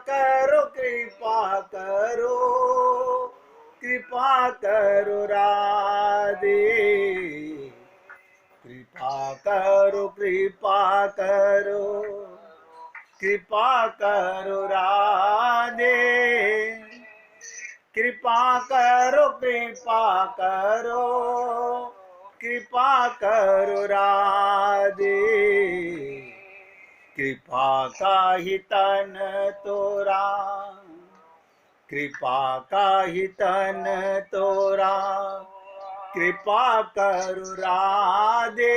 करो कृपा करो, कृपा करो राधे, कृपा करो कृपा करो, कृपा करो राधे, कृपा करो कृपा करो, कृपा करो राधे, कृपा का ही तन तोरा, कृपा का ही तन तोरा, कृपा करो राधे,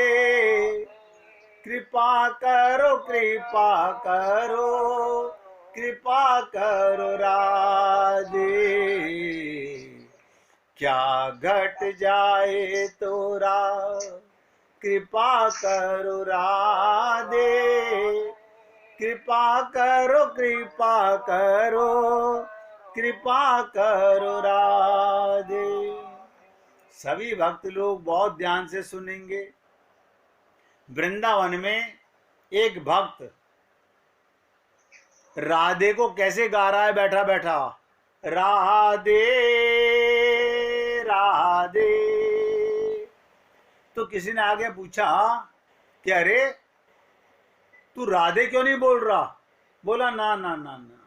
कृपा करो कृपा करो, कृपा करो राधे, क्या घट जाए तोरा, कृपा करो राधे, कृपा करो कृपा करो, कृपा करो राधे। सभी भक्त लोग बहुत ध्यान से सुनेंगे। वृंदावन में एक भक्त राधे को कैसे गा रहा है बैठा बैठा, राधे राधे। तो किसी ने आगे पूछा कि अरे तू राधे क्यों नहीं बोल रहा? बोला ना ना ना ना,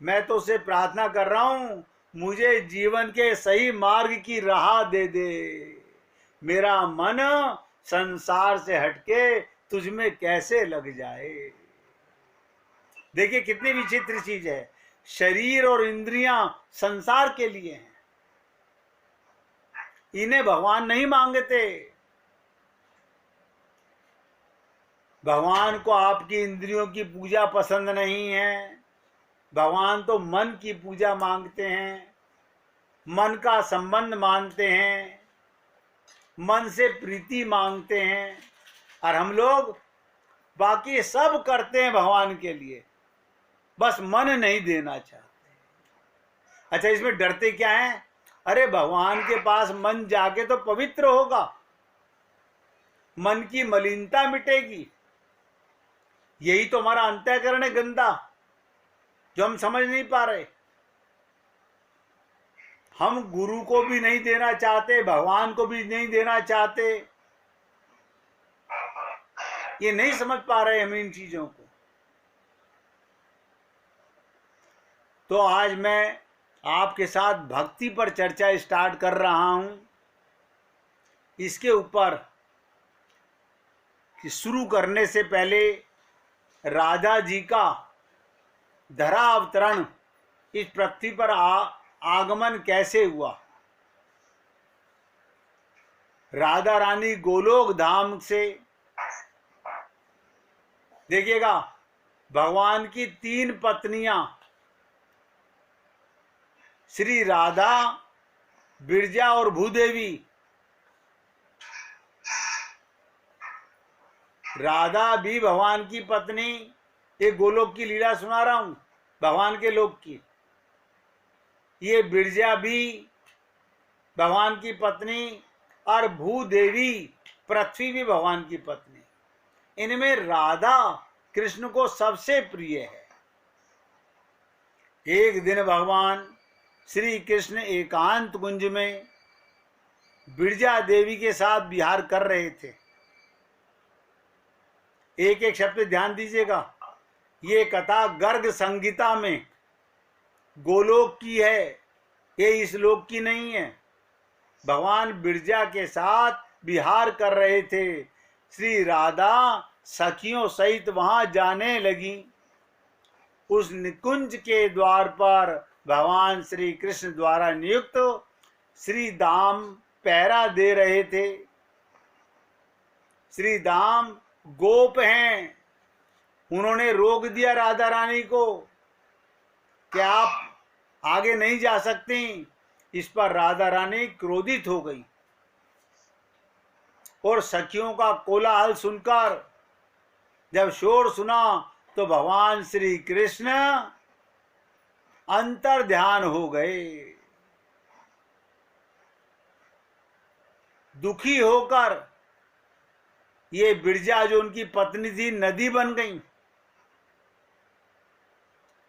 मैं तो उसे प्रार्थना कर रहा हूं मुझे जीवन के सही मार्ग की राह दे दे, मेरा मन संसार से हटके तुझमें कैसे लग जाए। देखिए कितनी विचित्र चीज है, शरीर और इंद्रियां संसार के लिए हैं, इन्हें भगवान नहीं मांगते। भगवान को आपकी इंद्रियों की पूजा पसंद नहीं है, भगवान तो मन की पूजा मांगते हैं, मन का संबंध मानते हैं, मन से प्रीति मांगते हैं, और हम लोग बाकी सब करते हैं भगवान के लिए, बस मन नहीं देना चाहते। अच्छा, इसमें डरते क्या हैं? अरे भगवान के पास मन जाके तो पवित्र होगा, मन की मलिनता मिटेगी। यही तो हमारा अंतःकरण है गंदा, जो हम समझ नहीं पा रहे। हम गुरु को भी नहीं देना चाहते, भगवान को भी नहीं देना चाहते, ये नहीं समझ पा रहे हम इन चीजों को। तो आज मैं आपके साथ भक्ति पर चर्चा स्टार्ट कर रहा हूं। इसके ऊपर कि शुरू करने से पहले राधा जी का धरा अवतरण, इस पृथ्वी पर आगमन कैसे हुआ। राधा रानी गोलोक धाम से, देखिएगा भगवान की 3 पत्नियां श्री राधा, बिरजा और भूदेवी। राधा भी भगवान की पत्नी, एक गोलोक की लीला सुना रहा हूं भगवान के लोक की। ये बिरजा भी भगवान की पत्नी, और भूदेवी पृथ्वी भी भगवान की पत्नी। इनमें राधा कृष्ण को सबसे प्रिय है। एक दिन भगवान श्री कृष्ण एकांत कुंज में बिरजा देवी के साथ विहार कर रहे थे। एक एक शब्द ध्यान दीजिएगा, ये कथा गर्ग संगीता में गोलोक की है, ये इस लोक की नहीं है। भगवान बिरजा के साथ विहार कर रहे थे। श्री राधा सखियों सहित वहां जाने लगी। उस निकुंज के द्वार पर भगवान श्री कृष्ण द्वारा नियुक्त श्री दाम पहरा दे रहे थे। श्री दाम गोप हैं, उन्होंने रोक दिया राधा रानी को कि आप आगे नहीं जा सकती। इस पर राधा रानी क्रोधित हो गई और सखियों का कोलाहल सुनकर जब शोर सुना तो भगवान श्री कृष्ण अंतर ध्यान हो गए। दुखी होकर ये बिरजा जो उनकी पत्नी थी नदी बन गई।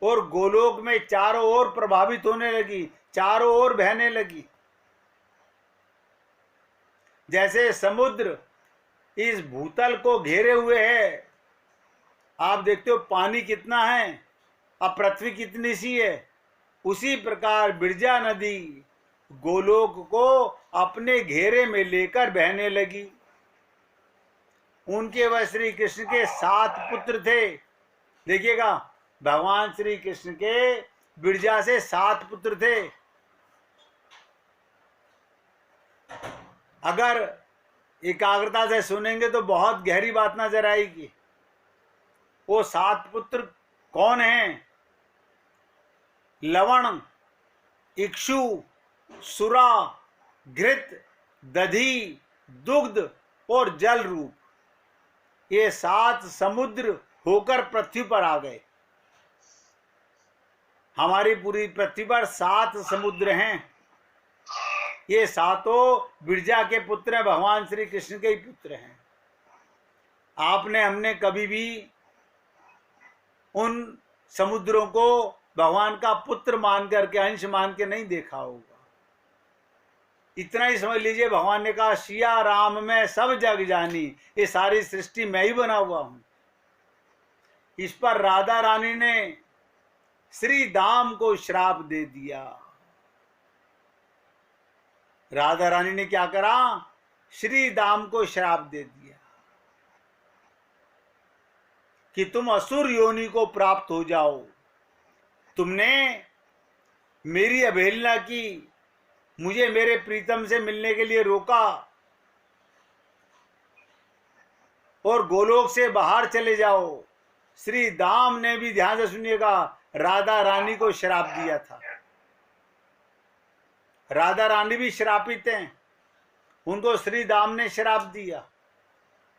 और गोलोक में चारों ओर प्रभावित होने लगी, चारों ओर बहने लगी। जैसे समुद्र इस भूतल को घेरे हुए है, आप देखते हो पानी कितना है, अब पृथ्वी कितनी सी है, उसी प्रकार बिरजा नदी गोलोक को अपने घेरे में लेकर बहने लगी। उनके वह श्री कृष्ण के 7 पुत्र थे। देखिएगा, भगवान श्री कृष्ण के बिरजा से 7 पुत्र थे। अगर एकाग्रता से सुनेंगे तो बहुत गहरी बात नजर आएगी। वो 7 पुत्र कौन हैं? लवण, इक्षु, सुरा, घृत, दधी, दुग्ध और जल रूप, ये 7 समुद्र होकर पृथ्वी पर आ गए। हमारी पूरी पृथ्वी पर 7 समुद्र हैं। ये 7 बिरजा के पुत्र हैं, भगवान श्री कृष्ण के ही पुत्र हैं। आपने हमने कभी भी उन समुद्रों को भगवान का पुत्र मान करके, अंश मान के नहीं देखा होगा। इतना ही समझ लीजिए, भगवान ने कहा सिया राम में सब जग जानी, ये सारी सृष्टि मैं ही बना हुआ हूं। इस पर राधा रानी ने श्री दाम को श्राप दे दिया। राधा रानी ने क्या करा? श्री दाम को श्राप दे दिया कि तुम असुर योनि को प्राप्त हो जाओ। तुमने मेरी अवहेलना की, मुझे मेरे प्रीतम से मिलने के लिए रोका और गोलोक से बाहर चले जाओ। श्री दाम ने भी, ध्यान से सुनिएगा, राधा रानी को श्राप दिया था। राधा रानी भी श्रापित हैं, उनको श्री दाम ने श्राप दिया।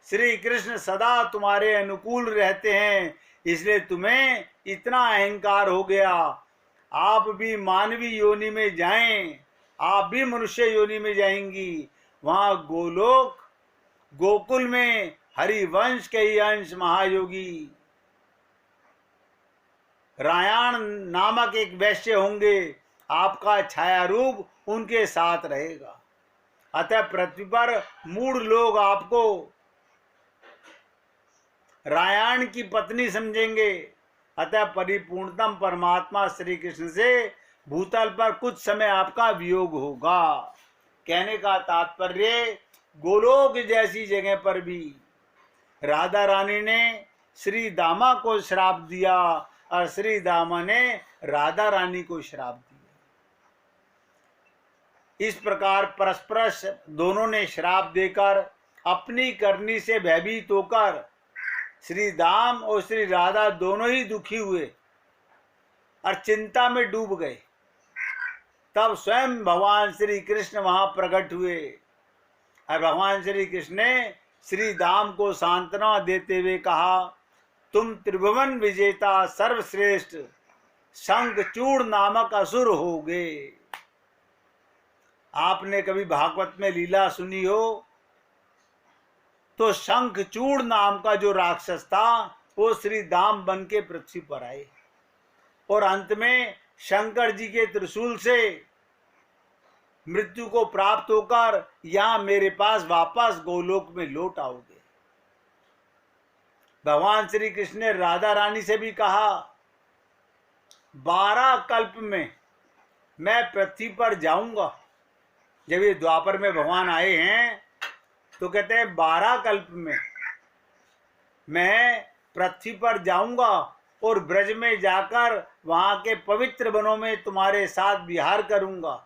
श्री कृष्ण सदा तुम्हारे अनुकूल रहते हैं, इसलिए तुम्हें इतना अहंकार हो गया। आप भी मानवी योनि में जाएं, आप भी मनुष्य योनि में जाएंगी। वहां गोलोक गोकुल में हरिवंश के ही अंश महायोगी रायण नामक एक वैश्य होंगे, आपका छाया रूप उनके साथ रहेगा। अतः पृथ्वी पर मूढ़ लोग आपको रायण की पत्नी समझेंगे। अतः परिपूर्णतम परमात्मा श्री कृष्ण से भूतल पर कुछ समय आपका वियोग होगा। कहने का तात्पर्य, गोलोक जैसी जगह पर भी राधा रानी ने श्री दामा को श्राप दिया और श्री दामा ने राधा रानी को श्राप दिया। इस प्रकार परस्पर दोनों ने श्राप देकर अपनी करनी से भयभीत होकर श्री दाम और श्री राधा दोनों ही दुखी हुए और चिंता में डूब गए। तब स्वयं भगवान श्री कृष्ण वहां प्रकट हुए और भगवान श्री कृष्ण ने श्री दाम को सांत्वना देते हुए कहा, तुम त्रिभुवन विजेता सर्वश्रेष्ठ शंखचूड़ नामक असुर होगे। आपने कभी भागवत में लीला सुनी हो तो शंखचूड़ नाम का जो राक्षस था वो श्री दाम बन के पृथ्वी पर आए और अंत में शंकर जी के त्रिशूल से मृत्यु को प्राप्त होकर यहां मेरे पास वापस गोलोक में लौट आओगे। भगवान श्री कृष्ण ने राधा रानी से भी कहा, 12 कल्प में मैं पृथ्वी पर जाऊंगा। जब ये द्वापर में भगवान आए हैं तो कहते हैं 12 कल्प में मैं पृथ्वी पर जाऊंगा और ब्रज में जाकर वहां के पवित्र वनों में तुम्हारे साथ विहार करूंगा।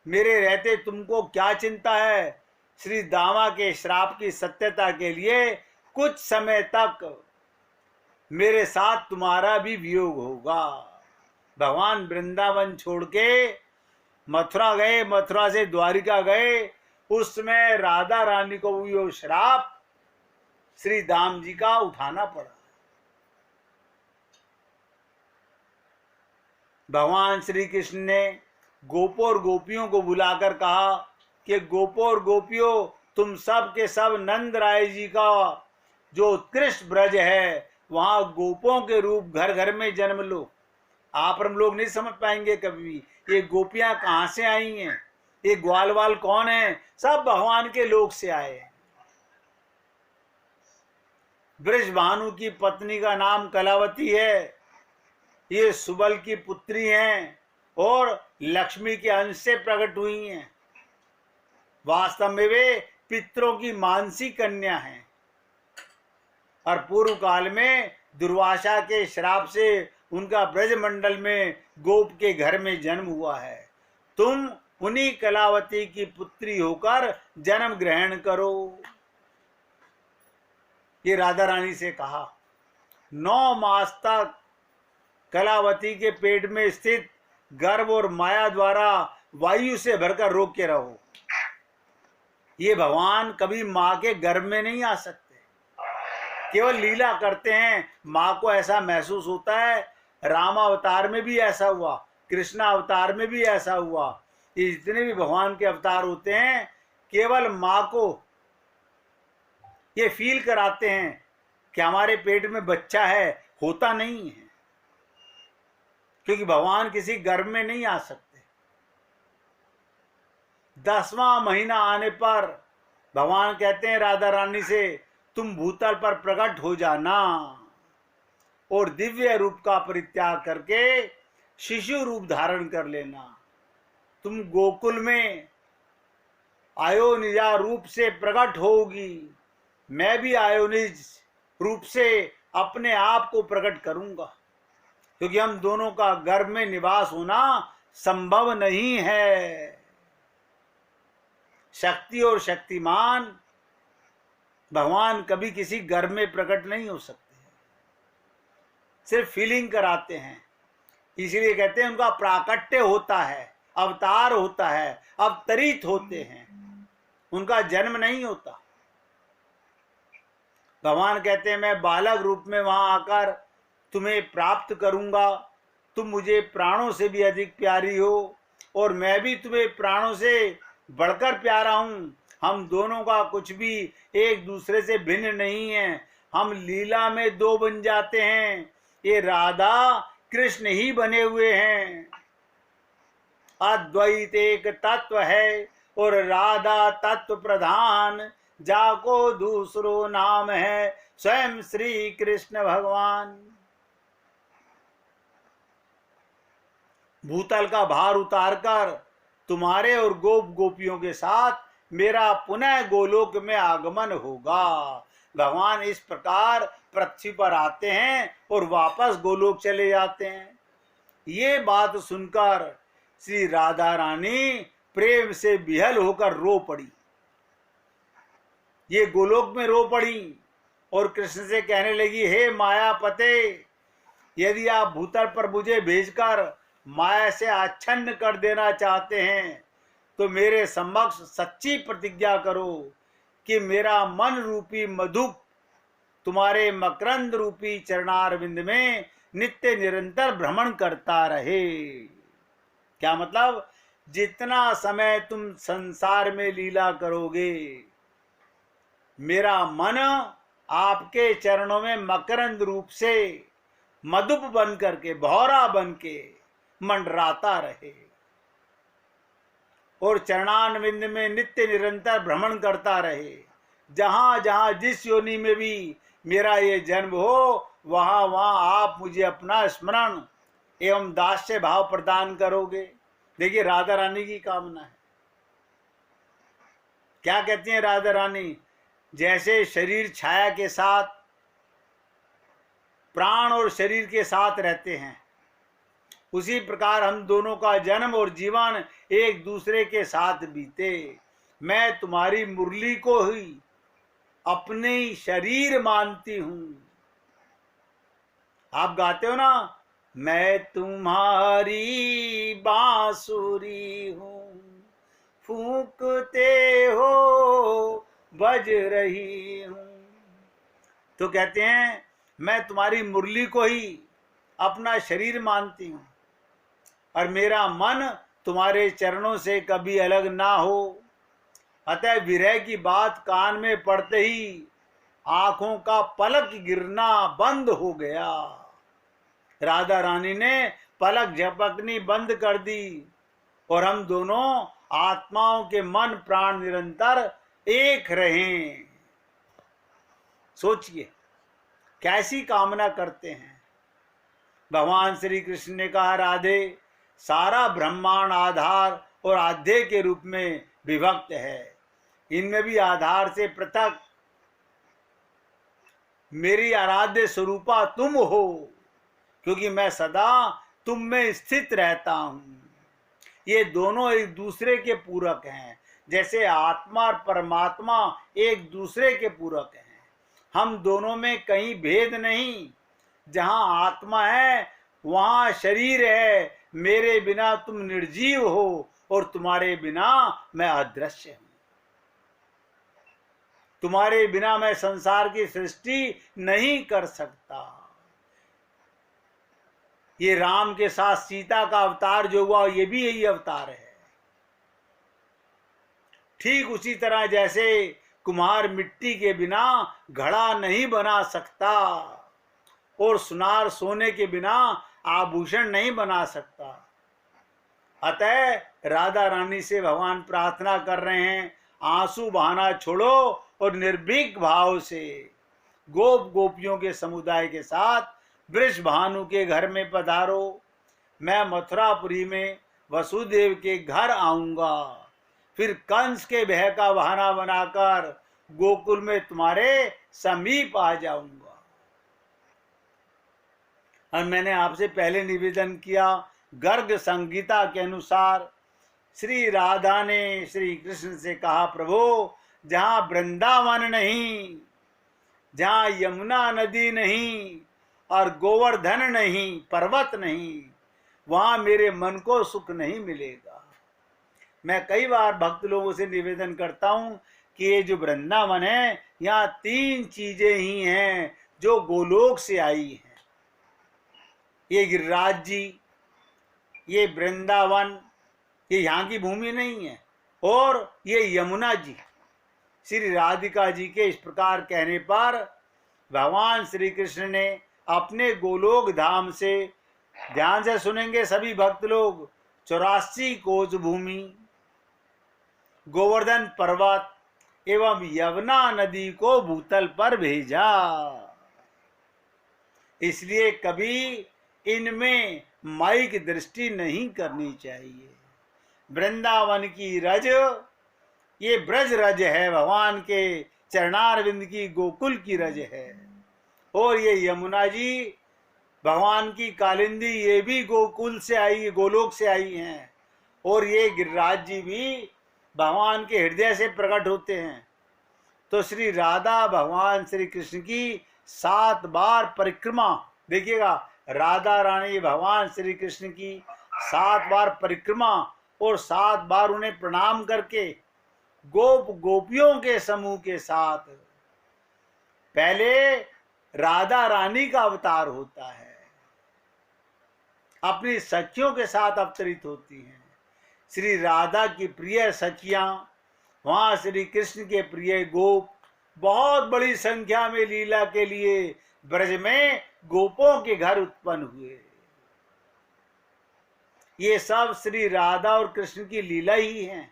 मेरे रहते तुमको क्या चिंता है? श्री दामा के श्राप की सत्यता के लिए कुछ समय तक मेरे साथ तुम्हारा भी वियोग होगा। भगवान वृंदावन छोड़ के मथुरा गए, मथुरा से द्वारिका गए। उस समय राधा रानी को वो श्राप श्री दाम जी का उठाना पड़ा। भगवान श्री कृष्ण ने गोपों और गोपियों को बुलाकर कहा कि गोपों और गोपियों, तुम सब के सब नंद राय जी का जो उत्कृष्ट ब्रज है वहां गोपों के रूप घर घर में जन्म लो। आप हम लोग नहीं समझ पाएंगे कभी भी ये गोपियां कहाँ से आई हैं, ये ग्वाल वाल कौन है, सब भगवान के लोक से आए हैं। बृषभानु की पत्नी का नाम कलावती है, ये सुबल की पुत्री हैं और लक्ष्मी के अंश से प्रकट हुई हैं। वास्तव में वे पितरों की मानसी कन्या हैं और पूर्व काल में दुर्वासा के श्राप से उनका ब्रजमंडल में गोप के घर में जन्म हुआ है। तुम उन्हीं कलावती की पुत्री होकर जन्म ग्रहण करो। ये राधा रानी से कहा। 9 मास तक कलावती के पेट में स्थित गर्भ और माया द्वारा वायु से भरकर रोक के रहो। ये भगवान कभी माँ के गर्भ में नहीं आ सकते, केवल लीला करते हैं। माँ को ऐसा महसूस होता है। राम अवतार में भी ऐसा हुआ, कृष्ण अवतार में भी ऐसा हुआ। ये जितने भी भगवान के अवतार होते हैं केवल माँ को ये फील कराते हैं कि हमारे पेट में बच्चा है, होता नहीं है, क्योंकि भगवान किसी गर्भ में नहीं आ सकते। 10वां महीना आने पर भगवान कहते हैं राधा रानी से, तुम भूतल पर प्रकट हो जाना और दिव्य रूप का परित्याग करके शिशु रूप धारण कर लेना। तुम गोकुल में आयोनिजा रूप से प्रकट होगी, मैं भी आयोनिज रूप से अपने आप को प्रकट करूंगा, क्योंकि हम दोनों का गर्भ में निवास होना संभव नहीं है। शक्ति और शक्तिमान भगवान कभी किसी गर्भ में प्रकट नहीं हो सकते, सिर्फ फीलिंग कराते हैं। इसलिए कहते हैं उनका प्राकट्य होता है, अवतार होता है, अवतरित होते हैं, उनका जन्म नहीं होता। भगवान कहते हैं मैं बालक रूप में वहां आकर तुम्हें प्राप्त करूंगा। तुम मुझे प्राणों से भी अधिक प्यारी हो और मैं भी तुम्हें प्राणों से बढ़कर प्यारा हूं। हम दोनों का कुछ भी एक दूसरे से भिन्न नहीं है। हम लीला में 2 बन जाते हैं। ये राधा कृष्ण ही बने हुए हैं। अद्वैत एक तत्व है और राधा तत्व प्रधान, जाको दूसरो नाम है स्वयं श्री कृष्ण भगवान। भूतल का भार उतारकर तुम्हारे और गोप गोपियों के साथ मेरा पुनः गोलोक में आगमन होगा। भगवान इस प्रकार पृथ्वी पर आते हैं और वापस गोलोक चले जाते हैं। ये बात सुनकर श्री राधा रानी प्रेम से विहल होकर रो पड़ी। ये गोलोक में रो पड़ी और कृष्ण से कहने लगी, हे मायापते, यदि आप भूतल पर मुझे भेजकर माया से आच्छन्न कर देना चाहते हैं तो मेरे समक्ष सच्ची प्रतिज्ञा करो कि मेरा मन रूपी मधुप तुम्हारे मकरंद रूपी चरणारविंद में नित्य निरंतर भ्रमण करता रहे। क्या मतलब? जितना समय तुम संसार में लीला करोगे मेरा मन आपके चरणों में मकरंद रूप से मधुप बन करके, भौरा बन के मंडराता रहे और चरणारविंद में नित्य निरंतर भ्रमण करता रहे। जहां जहां जिस योनि में भी मेरा ये जन्म हो वहां वहां आप मुझे अपना स्मरण एवं दास्य भाव प्रदान करोगे। देखिए राधा रानी की कामना है। क्या कहती हैं राधा रानी? जैसे शरीर छाया के साथ, प्राण और शरीर के साथ रहते हैं, उसी प्रकार हम दोनों का जन्म और जीवन एक दूसरे के साथ बीते। मैं तुम्हारी मुरली को ही अपने शरीर मानती हूं। आप गाते हो ना, मैं तुम्हारी बांसुरी हूं, फूंकते हो बज रही हूं। तो कहते हैं मैं तुम्हारी मुरली को ही अपना शरीर मानती हूं और मेरा मन तुम्हारे चरणों से कभी अलग ना हो। अतः विरह की बात कान में पड़ते ही आंखों का पलक गिरना बंद हो गया। राधा रानी ने पलक झपकनी बंद कर दी और हम दोनों आत्माओं के मन प्राण निरंतर एक रहें। सोचिए कैसी कामना करते हैं। भगवान श्री कृष्ण ने कहा, राधे, सारा ब्रह्मांड आधार और आध्य के रूप में विभक्त है। इनमें भी आधार से पृथक मेरी आराध्य स्वरूपा तुम हो, क्योंकि मैं सदा तुम में स्थित रहता हूं। ये दोनों एक दूसरे के पूरक हैं, जैसे आत्मा और परमात्मा एक दूसरे के पूरक हैं। हम दोनों में कहीं भेद नहीं। जहां आत्मा है वहां शरीर है। मेरे बिना तुम निर्जीव हो और तुम्हारे बिना मैं अदृश्य हूं। तुम्हारे बिना मैं संसार की सृष्टि नहीं कर सकता। ये राम के साथ सीता का अवतार जो हुआ, ये भी यही अवतार है। ठीक उसी तरह जैसे कुम्हार मिट्टी के बिना घड़ा नहीं बना सकता और सुनार सोने के बिना आभूषण नहीं बना सकता। अतः राधा रानी से भगवान प्रार्थना कर रहे हैं, आंसू बहाना छोड़ो और निर्भीक भाव से गोप गोपियों के समुदाय के साथ वृष भानु के घर में पधारो। मैं मथुरापुरी में वसुदेव के घर आऊंगा, फिर कंस के भय का बहाना बनाकर गोकुल में तुम्हारे समीप आ जाऊंगा। और मैंने आपसे पहले निवेदन किया, गर्ग संगीता के अनुसार श्री राधा ने श्री कृष्ण से कहा, प्रभु, जहां वृंदावन नहीं, जहां यमुना नदी नहीं और गोवर्धन नहीं, पर्वत नहीं, वहां मेरे मन को सुख नहीं मिलेगा। मैं कई बार भक्त लोगों से निवेदन करता हूं कि ये जो वृंदावन है, यहाँ 3 चीजें ही हैं जो गोलोक से आई हैं। ये गिरिराज जी, ये वृंदावन, ये यहाँ की भूमि नहीं है, और ये यमुना जी। श्री राधिका जी के इस प्रकार कहने पर भगवान श्री कृष्ण ने अपने गोलोक धाम से, ध्यान से सुनेंगे सभी भक्त लोग, 84 कोस भूमि, गोवर्धन पर्वत एवं यमुना नदी को भूतल पर भेजा। इसलिए कभी इनमें माइक दृष्टि नहीं करनी चाहिए। वृंदावन की रज, ये ब्रज रज है, भगवान के चरणारविंद की गोकुल की रज है। और ये यमुना जी भगवान की कालिंदी, ये भी गोकुल से आई, गोलोक से आई हैं। और ये गिरिराज जी भी भगवान के हृदय से प्रकट होते हैं। तो श्री राधा भगवान श्री कृष्ण की 7 बार परिक्रमा, देखिएगा, राधा रानी भगवान श्री कृष्ण की 7 बार परिक्रमा और 7 बार उन्हें प्रणाम करके गोप गोपियों के समूह के साथ, पहले राधा रानी का अवतार होता है, अपनी सखियों के साथ अवतरित होती हैं। श्री राधा की प्रिय सखियां, वहां श्री कृष्ण के प्रिय गोप बहुत बड़ी संख्या में लीला के लिए ब्रज में गोपों के घर उत्पन्न हुए। ये सब श्री राधा और कृष्ण की लीला ही हैं,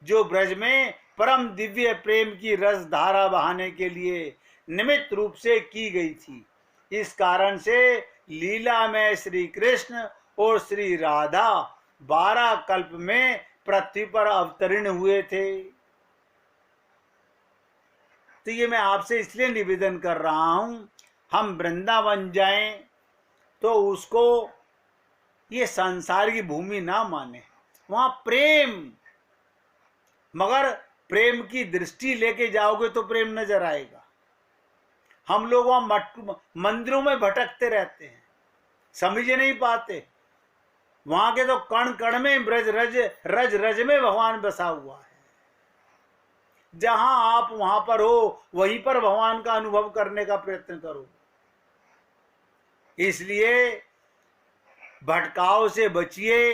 जो ब्रज में परम दिव्य प्रेम की रस धारा बहाने के लिए निमित्त रूप से की गई थी। इस कारण से लीला में श्री कृष्ण और श्री राधा 12 कल्प में पृथ्वी पर अवतरण हुए थे। तो ये मैं आपसे इसलिए निवेदन कर रहा हूं, हम वृंदावन जाएं तो उसको ये संसार की भूमि ना माने। वहां प्रेम, मगर प्रेम की दृष्टि लेके जाओगे तो प्रेम नजर आएगा। हम लोग वहां मंदिरों में भटकते रहते हैं, समझ नहीं पाते। वहां के तो कण कण में ब्रज रज रज रज में भगवान बसा हुआ है। जहां आप वहां पर हो, वहीं पर भगवान का अनुभव करने का प्रयत्न करो। इसलिए भटकाव से बचिए,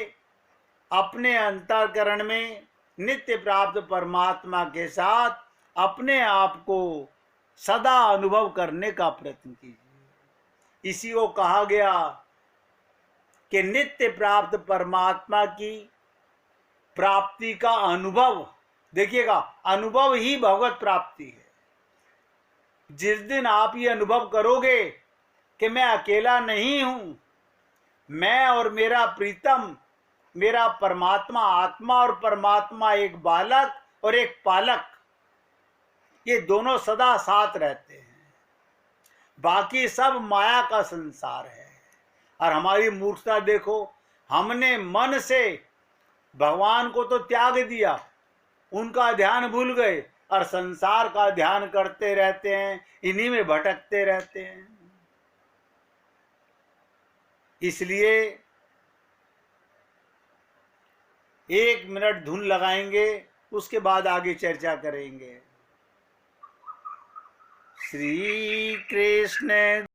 अपने अंतःकरण में नित्य प्राप्त परमात्मा के साथ अपने आप को सदा अनुभव करने का प्रयत्न कीजिए। इसी को कहा गया कि नित्य प्राप्त परमात्मा की प्राप्ति का अनुभव, देखिएगा, अनुभव ही भगवत प्राप्ति है। जिस दिन आप ये अनुभव करोगे कि मैं अकेला नहीं हूं, मैं और मेरा प्रीतम, मेरा परमात्मा, आत्मा और परमात्मा एक बालक और एक पालक, ये दोनों सदा साथ रहते हैं, बाकी सब माया का संसार है। और हमारी मूर्खता देखो, हमने मन से भगवान को तो त्याग दिया, उनका ध्यान भूल गए और संसार का ध्यान करते रहते हैं, इन्हीं में भटकते रहते हैं। इसलिए 1 मिनट धुन लगाएंगे, उसके बाद आगे चर्चा करेंगे। श्री कृष्ण